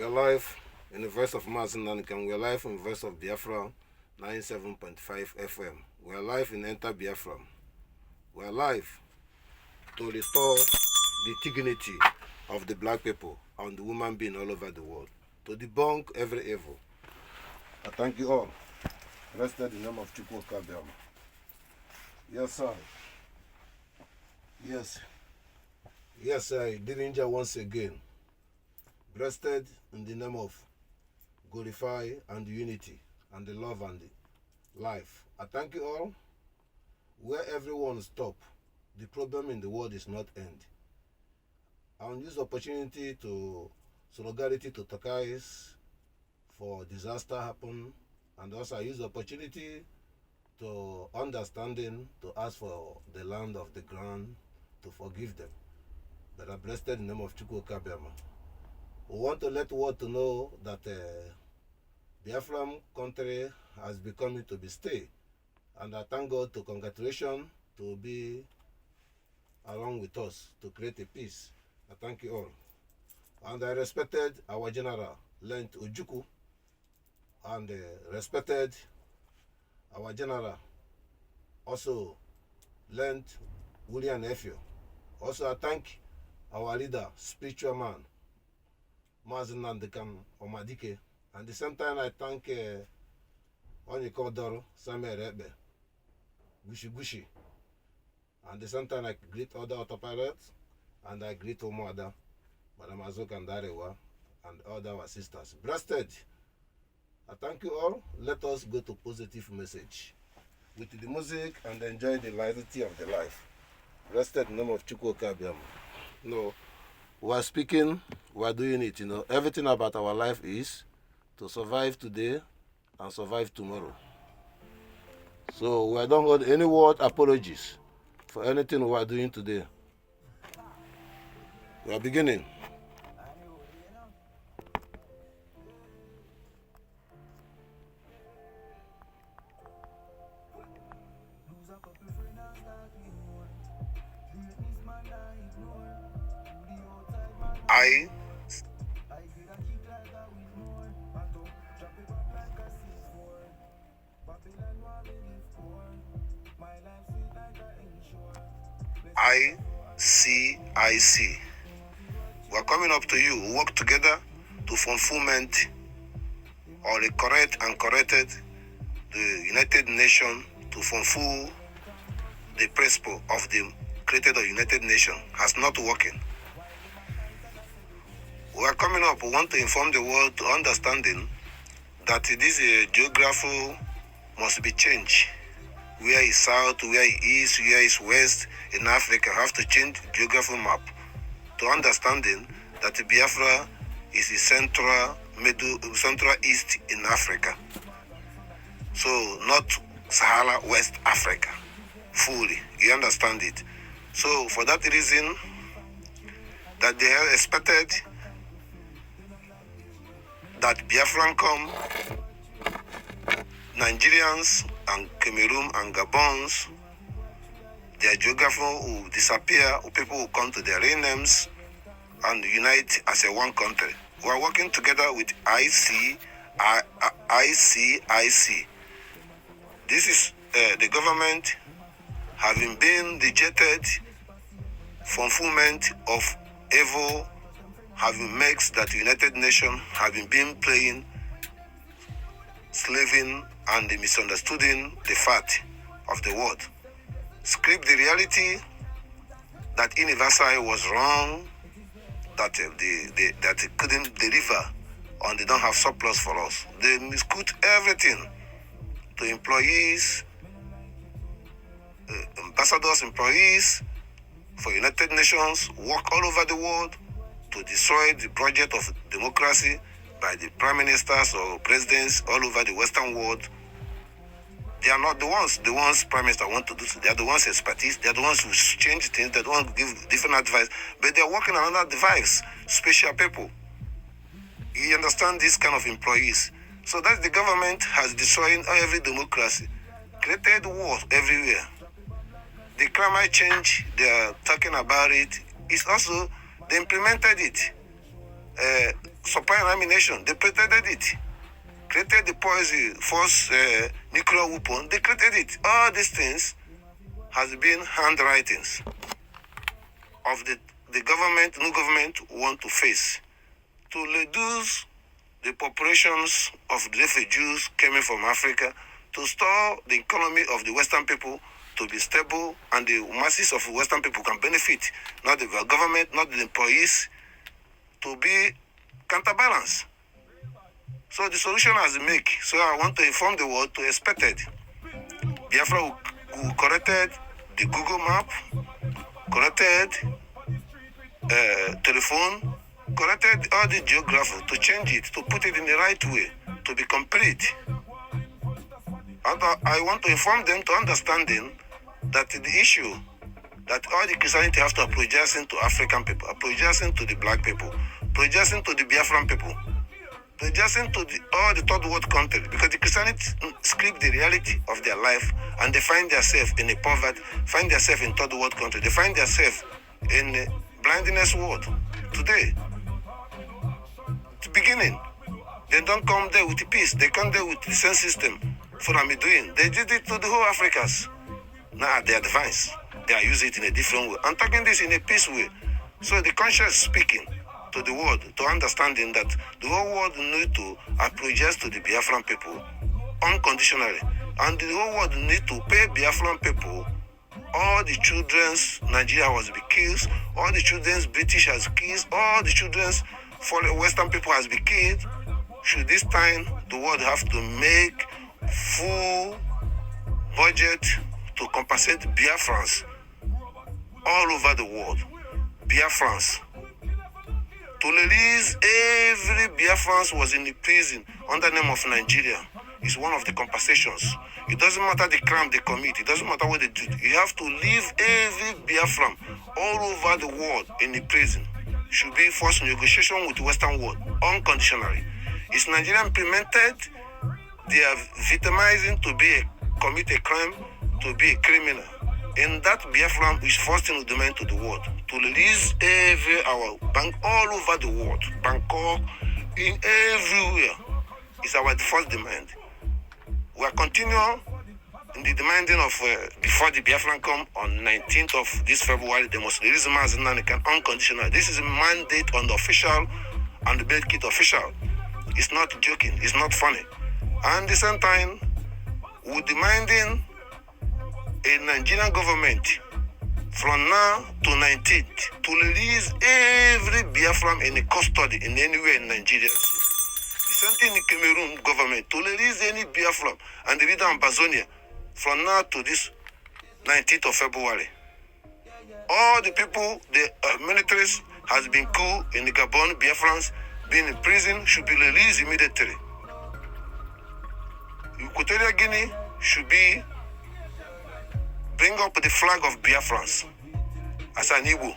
We are live in the voice of Mazi Nnamdi Kanu. We are live in the voice of Biafra 97.5 FM. We are live in Enter Biafra. We are live to restore the dignity of the black people and the woman being all over the world, to debunk every evil. I thank you all. Blessed in the name of Geographical. Yes, sir. Yes, sir. Dillinger once again. Blessed in the name of glorify and unity and the love and the life. I thank you all. Where everyone stop, the problem in the world is not end. I will use the opportunity to solidarity to Takais for disaster happen, and also I use the opportunity to understanding to ask for the land of the ground to forgive them. That are blessed in the name of Geographical. We want to let the world to know that Biafran country has become to be stay, and I thank God to congratulations to be along with us to create a peace. I thank you all. And I respected our general, Lent Ojuku, and respected our general, also Lent William Efio. Also I thank our leader, spiritual man, Mazi Nnamdi Kanu Omadike. And at the same time I thank Onyikodoro Samuel Ebe, Gushi. And at the same time I greet other autopilots, and I greet Omoada, Madam Azok and Darewa, and other our sisters. Blessed. I thank you all. Let us go to positive message with the music and enjoy the reality of the life. Blessed in the name of Geographical. No, we are speaking, we are doing it. Everything about our life is to survive today and survive tomorrow. So we don't hold any word apologies for anything we are doing today. We are beginning. ICIC. We are coming up to you. We work together to fulfillment or recorrect and corrected the United Nations to fulfill the principle of the created of United Nations has not working. We are coming up. We want to inform the world to understanding that this geography must be changed. Where is south, where is east, where is west in Africa have to change geographical map to understanding that Biafra is the central east in Africa. So not Sahara West Africa fully. You understand it? So for that reason that they have expected that Biafran come, Nigerians and Cameroon and Gabons, their geography will disappear, people will come to their real names and unite as a one country. We are working together with ICIC. This is the government having been rejected fulfillment of evil, having makes that the United Nations having been playing, slaving, and misunderstanding the fact of the world. Script the reality that universal was wrong, that they couldn't deliver, and they don't have surplus for us. They misquote everything to employees, ambassadors, employees for United Nations, work all over the world to destroy the project of democracy by the prime ministers or presidents all over the Western world. They are not the ones prime minister want to do. They are the ones expertise. They are the ones who change things. They are the ones who give different advice. But they are working on another device, special people. You understand this kind of employees. So that the government has destroyed every democracy, created wars everywhere. The climate change, they are talking about it. It's also, they implemented it. supplying ammunition. They pretended it. Created the poison, force nuclear weapon. They created it. All these things has been handwritings of the government, new government want to face to reduce the populations of the refugees coming from Africa, to store the economy of the Western people to be stable, and the masses of Western people can benefit, not the government, not the employees, to be counterbalanced. So the solution has been made. So I want to inform the world to expect it. Biafra who corrected the Google map, corrected telephone, corrected all the geography to change it, to put it in the right way, to be complete. And I want to inform them to understanding that the issue that all the Christianity have to apologize to African people, apologizing to the black people, apologizing to the Biafran people, apologizing to all the third world countries, because the Christianity script the reality of their life, and they find themselves in a poverty, find themselves in third world country, they find themselves in a blindness world today. The beginning, they don't come there with the peace, they come there with the same system. Fulami doing. They did it to the whole Africans. Now they advance. They are using it in a different way. I'm talking this in a peace way. So the conscious speaking to the world, to understanding that the whole world need to apologize to the Biafran people unconditionally. And the whole world need to pay Biafran people all the children's Nigeria was be killed, all the children's British has killed, all the children's Western people has been killed. Should this time the world have to make full budget to compensate Biafrans all over the world. Biafrans. To release every Biafrans was in the prison under the name of Nigeria is one of the compensations. It doesn't matter the crime they commit. It doesn't matter what they do. You have to leave every Biafran all over the world in the prison. Should be forced negotiation with the Western world unconditionally. Is Nigeria implemented? They are victimizing to commit a crime, to be a criminal. And that Biafran is forced in the demand to the world to release our bank all over the world, Bangkok, in everywhere. Is our first demand. We are continuing in the demanding of before the Biafran come on 19th of this February, they must release Mazi Nnamdi Kanu unconditional. This is a mandate on the official and the bed kit official. It's not joking. It's not funny. And at the same time, we're demanding a Nigerian government from now to 19th to release every Biafran in a custody in anywhere in Nigeria. The same thing in the Cameroon government to release any Biafran and the leader Ambazonia from now to this 19th of February. All the people, the militaries has been coup in the Gabon, Biafrans being in prison should be released immediately. Equatorial Guinea should be bring up the flag of Biafrans as an Igbo.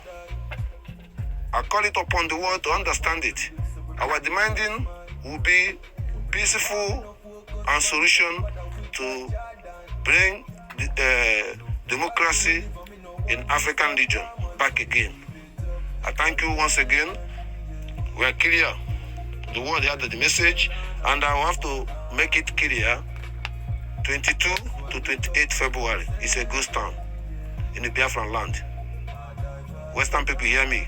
I call it upon the world to understand it. Our demanding will be peaceful and solution to bring the, democracy in African region back again. I thank you once again. We are clear. The world had the message, and I have to make it clear. 22 to 28 February is a ghost town in the Biafran land. Western people hear me.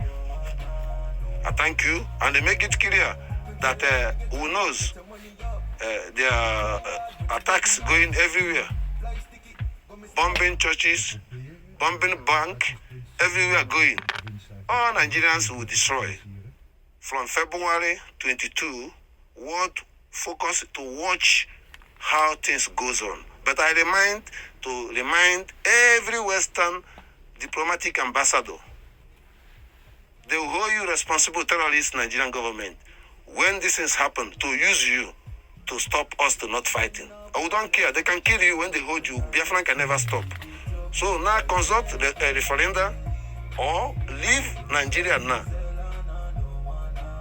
I thank you, and they make it clear that who knows there are attacks going everywhere, bombing churches, bombing bank, everywhere going. All Nigerians will destroy. From February 22, world focus to watch how things goes on. But I remind every Western diplomatic ambassador, they will hold you responsible, terrorist Nigerian government, when these things happen, to use you to stop us to not fighting. I don't care. They can kill you when they hold you. Biafran can never stop. So now consult the referendum or leave Nigeria now.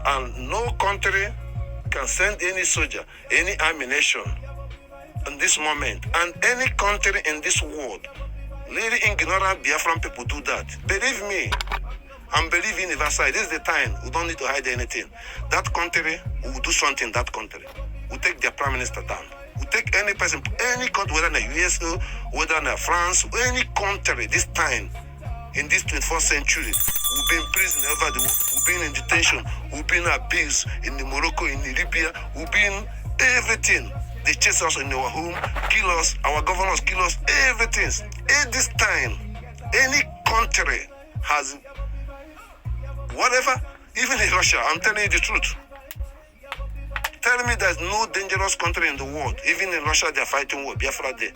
And no country can send any soldier, any ammunition in this moment. And any country in this world, really ignorant Biafran people do that. Believe me, and believe universal. This is the time. We don't need to hide anything. That country, we will do something in that country. We take their prime minister down. We take any person, any country, whether in the USA, whether in France, any country, this time, in this 21st century, we've been in prison over the world. We've been in detention. We've been abused in Morocco, in Libya. We've been everything. They chase us in our home, kill us, our governors kill us, everything. At this time, any country has whatever, even in Russia, I'm telling you the truth. Tell me there's no dangerous country in the world. Even in Russia, they're fighting war. Biafra there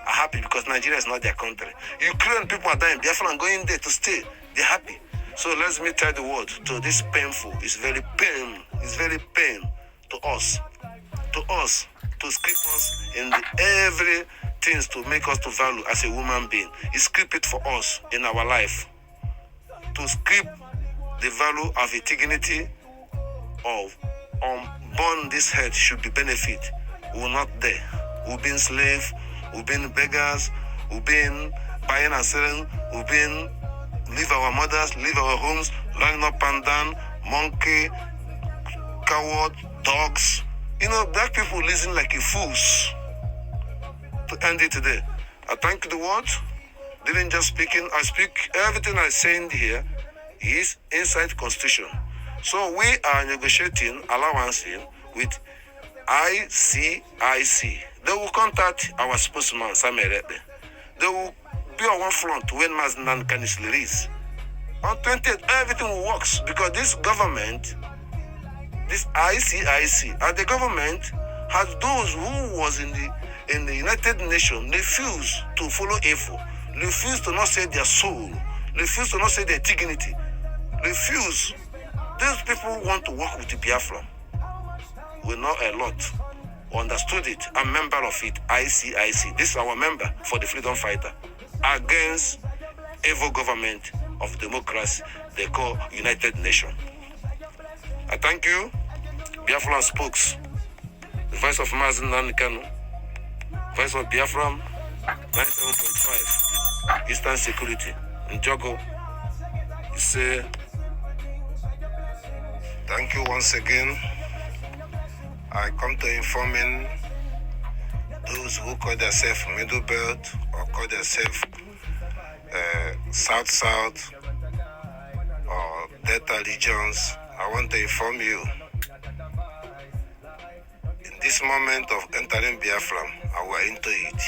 are happy because Nigeria is not their country. Ukraine people are dying. Biafra going there to stay. They're happy. So let me tell the world, to this painful, it's very pain to us, to script us in every things to make us to value as a human being. It's script it for us in our life. To script the value of a dignity of born this head should be benefit. We're not there. We've been slaves, we've been beggars, we've been buying and selling, we've been leave our mothers, leave our homes, running up and down, monkey, coward, dogs. You know, black people listen like a fools. To end it today, I thank the world. Didn't just speaking, I speak everything I say here is inside Constitution. So we are negotiating allowance with ICIC. They will contact our spokesman, Samuel. They will be on one front when Mazi Nnamdi Kanu is released. On 20th, everything works because this government, this ICIC, and the government has those who was in the United Nations refuse to follow evil, refuse to not say their soul, refuse to not say their dignity, refuse. These people want to work with the Biafran. We know a lot. We understood it. I'm member of it, ICIC. This is our member for the freedom fighter against evil government of democracy they call United Nations. I thank you, Biafran spokes, the voice of Mazi Nnamdi Kanu, voice of Biafran, 97.5, Eastern Security, in Jogo. You say, thank you once again. I come to informing those who call themselves Middle Belt or call themselves South or Delta regions. I want to inform you, in this moment of entering Biafra, and we're into it,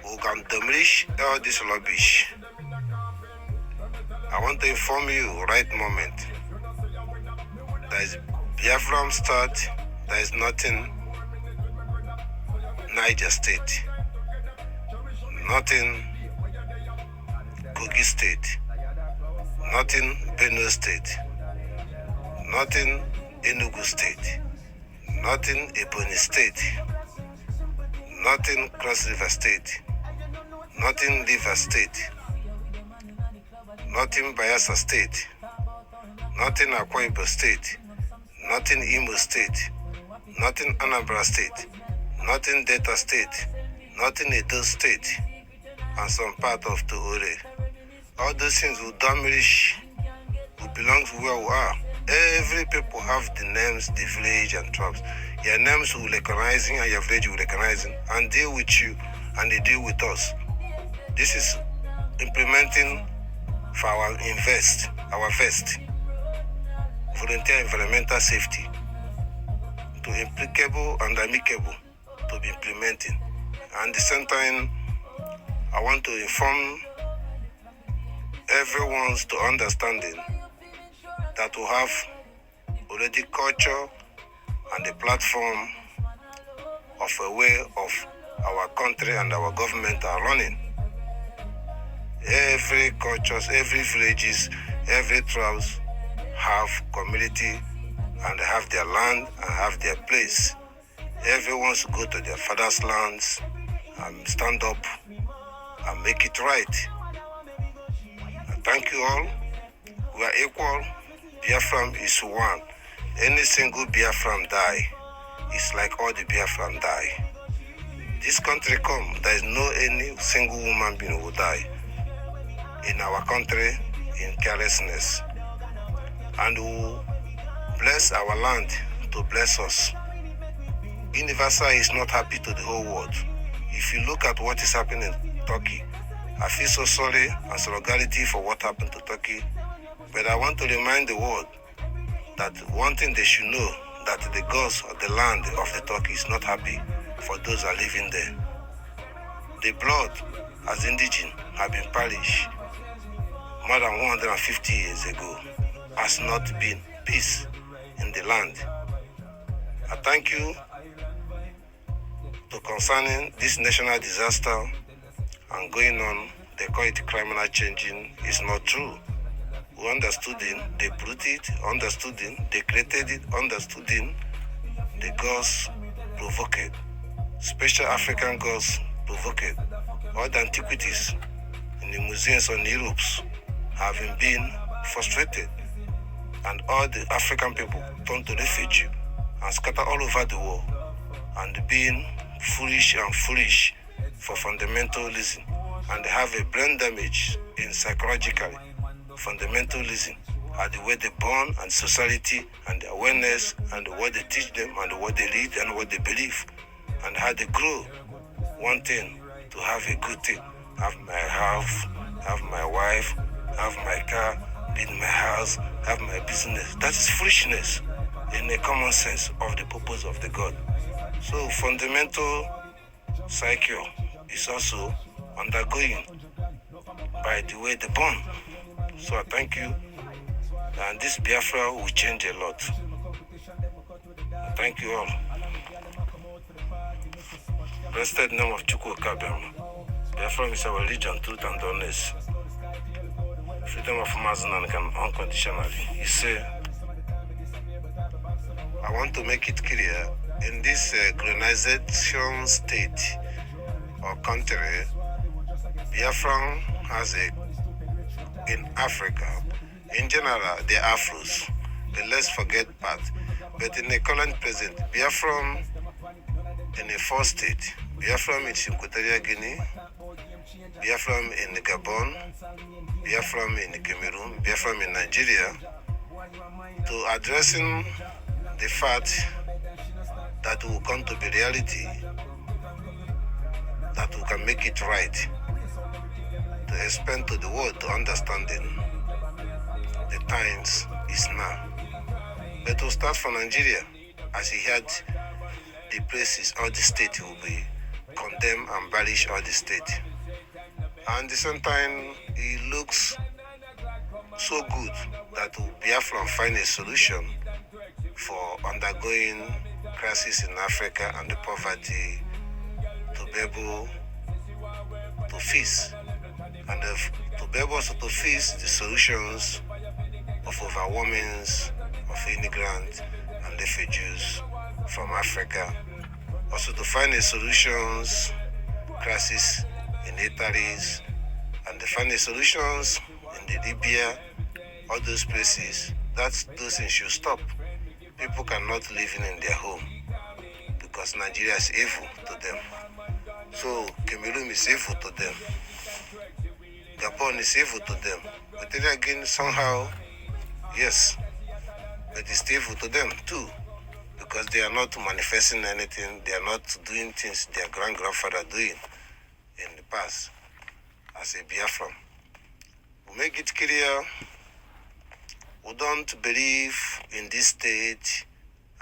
we can demolish all this rubbish. I want to inform you right moment, there is Biafra start, there is nothing Niger State, nothing Kogi State, nothing Benue State, nothing Enugu State, nothing Ebonyi State, nothing Cross River State, nothing River State, nothing Bayelsa State, nothing Akwa Ibom State, nothing Imo State, nothing Anambra State, nothing Delta State, nothing Edo State, and some part of Toore. All those things will demolish, will belong to where we are. Every people have the names, the village and tribes. Your names will recognizing and your village will recognizing and deal with you and they deal with us. This is implementing for our vest, volunteer environmental safety, to implicable and amicable to be implementing. And at the same time, I want to inform everyone's to understanding that we have already culture and the platform of a way of our country and our government are running. Every cultures, every villages, every tribes have community and they have their land and have their place. Everyone should go to their father's lands and stand up and make it right. Thank you all. We are equal. Biafran is one. Any single Biafran die, it's like all the Biafran die. This country come, there is no any single woman being who die. In our country, in carelessness, and will bless our land to bless us. Universal is not happy to the whole world. If you look at what is happening in Turkey, I feel so sorry and solidarity for what happened to Turkey, but I want to remind the world that one thing they should know, that the gods of the land of the Turkey is not happy for those who are living there. The blood as indigenous have been perished more than 150 years ago, has not been peace in the land. I thank you to concerning this national disaster and going on, they call it criminal changing. It's not true. We understood it, they brought it, understood it, they created it, understood it. The gods provoked. Special African gods provoked. All the antiquities in the museums in Europe have been frustrated. And all the African people turned to refugee and scatter all over the world and being foolish and foolish for fundamentalism, and they have a brain damage in psychologically fundamentalism are the way they born and society and the awareness and what they teach them and what they read and what they believe and how they grow. One thing, to have a good thing, have my house, have my wife, have my car, build my house, have my business. That is foolishness in the common sense of the purpose of the God. So fundamental cycle is also undergoing by the way they born. So I thank you, and this Biafra will change a lot. Thank you all. Blessed name of Chukwu Kabem. Biafra is our religion, truth and honest. Freedom of Mazi Nnamdi Kanu unconditionally. He said, I want to make it clear, in this colonization state or country, Biafran has in Africa, in general, the Afros, the let's forget part. But in the current present, Biafran in the first state, Biafran in Equatorial Guinea, Biafran in Gabon, Biafran in Cameroon, Biafran in Nigeria, to addressing the fact that will come to be reality, that we can make it right, to explain to the world to understanding the times is now. But to start from Nigeria, as he had the places, all the state will be condemned and abolish all the state. And at the same time, it looks so good that Biafra find a solution for undergoing crisis in Africa and the poverty to be able to face, and to be able to face the solutions of overwhelmings of immigrants and refugees from Africa. Also to find the solutions, crisis in Italy's, and to find the solutions in the Libya, all those places. Those things should stop. People cannot live in their home because Nigeria is evil to them. So Cameroon is evil to them. Gabon is evil to them. But then again, somehow, yes, but it's evil to them too, because they are not manifesting anything. They are not doing things their grandfather doing in the past as a Biafran. We make it clear, we don't believe in this state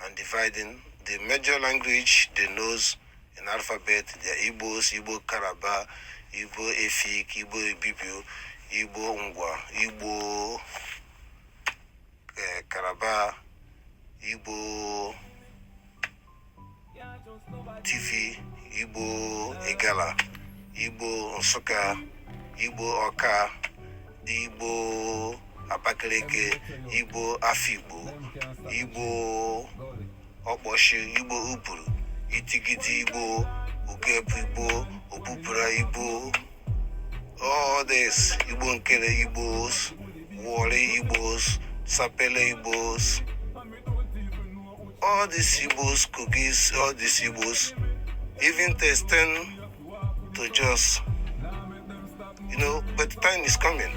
and dividing. The major language they knows in alphabet, they are Igbos, Igbo Karaba, Igbo Efik, Igbo Ibibio, Igbo Ngwa, Igbo Karaba, Igbo TV, Igbo Egala, Igbo Nsukka, Igbo Oka, Igbo Abakaleke, Igbo Afigbo, Igbo Okboshi, Igbo Upuru, Itigidi Igbo, Ugepu Igbo, Obupura Igbo, all this, Igbo Nkele Igbos, Wale Igbos, Sapele Igbos, all these Igbos, cookies, all these Igbos, even to extend to just, but the time is coming,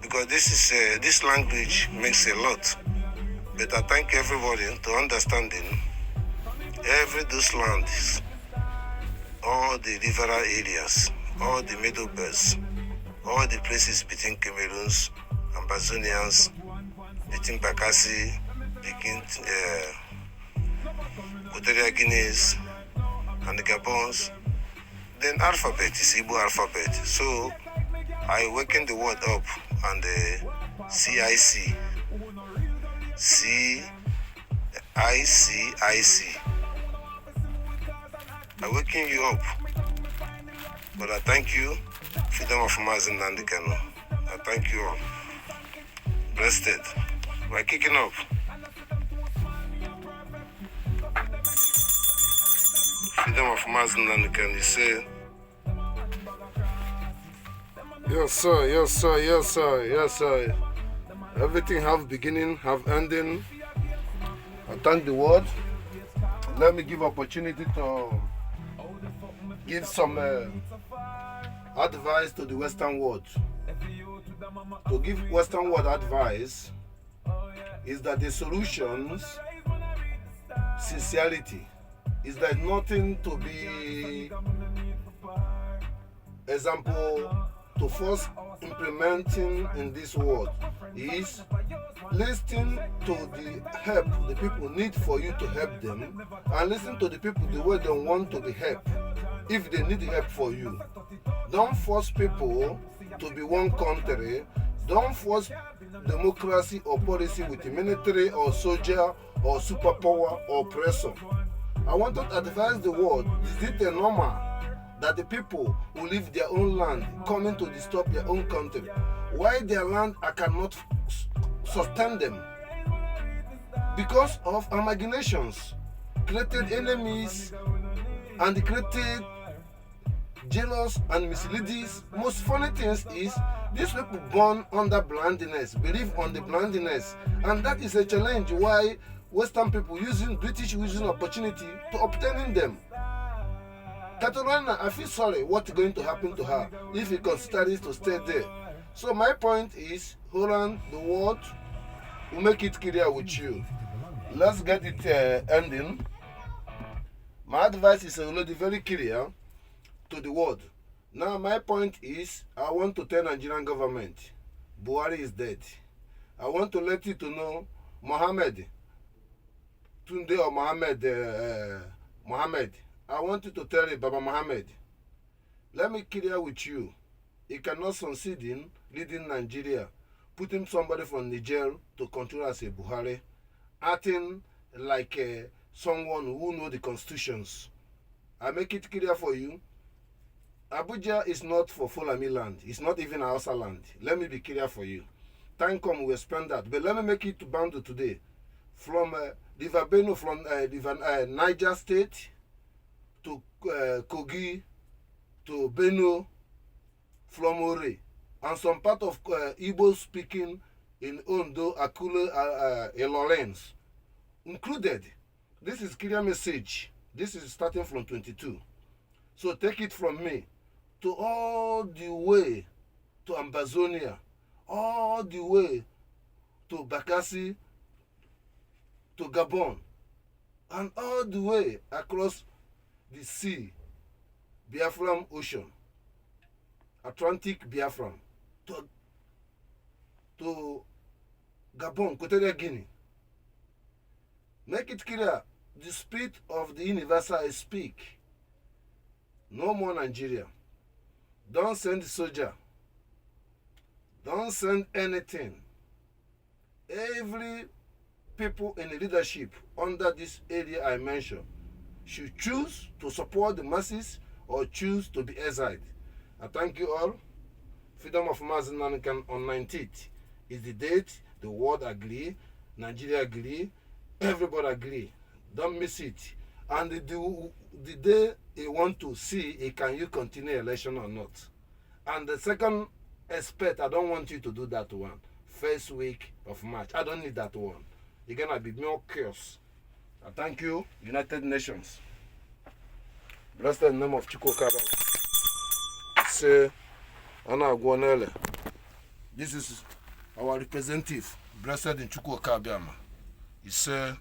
because this language makes a lot. But I thank everybody to understanding every those lands, all the riverine areas, all the middle belts, all the places between Cameroons, Ambazonians, between Bakassi, between Equatorial Guineas and the Gabons. Then alphabet is Igbo alphabet. So I waken the word up and the CIC. ICIC. I waken you up. But I thank you, freedom of Mazi Nnamdi Kanu. I thank you all. Blessed. We're kicking up. Freedom of Mazi Nnamdi Kanu, say. Yes, sir, yes, sir, yes, sir, yes, sir. Everything have beginning, have ending. I thank the word. Let me give opportunity to give some advice to the Western world. To give Western world advice is that the solutions, sincerity, is that nothing to be example to force implementing in this world is listen to the help the people need for you to help them, and listen to the people the way they want to be helped if they need help for you. Don't force people to be one country. Don't force democracy or policy with the military or soldier or superpower or oppressor. I want to advise the world, is it a normal that the people who leave their own land coming to disturb their own country? Why their land I cannot sustain them? Because of imaginations, created enemies, and created jealous and misleadings. Most funny things is these people born under blindness, believe on the blindness, and that is a challenge why Western people British using opportunity to obtaining them. Catalina, I feel sorry what's going to happen to her if he considers to stay there. So my point is, hold on, the word will make it clear with you. Let's get it ending. My advice is already very clear to the world. Now my point is, I want to tell Nigerian government, Buhari is dead. I want to let you to know, Mohammed, Tunde or Mohammed, I want you to tell you, Baba Mohammed, let me clear with you, he cannot succeed in leading Nigeria, putting somebody from Niger to control as a Buhari, acting like someone who knows the constitutions. I make it clear for you, Abuja is not for Fulami land. It's not even Hausa land. Let me be clear for you. Time come, we'll spend that. But let me make it to Bandu today. From River Benue, from Niger State, to Kogi, to Benue, from Ore, and some part of Igbo speaking in Ondo, Akule, Lawrence, included. This is clear message. This is starting from 22. So take it from me to all the way to Ambazonia, all the way to Bakassi, to Gabon, and all the way across the sea, Biafran Ocean, Atlantic Biafran, to Gabon, Equatorial Guinea. Make it clear, the spirit of the universal I speak. No more Nigeria. Don't send soldier. Don't send anything. Every people in the leadership under this area I mentioned should choose to support the masses or choose to be exiled. I thank you all. Freedom of Mazi Nnamdi Kanu on 19th is the date. The world agree, Nigeria agree, everybody agree. Don't miss it. And the day you want to see, can you continue election or not? And the second aspect, I don't want you to do that one. First week of March. I don't need that one. You're going to be more chaos. I thank you, United Nations. Blessed in the name of Chukwu. Say, Anna Guanele. This is our representative, blessed in Chukwuka Abiyama, he said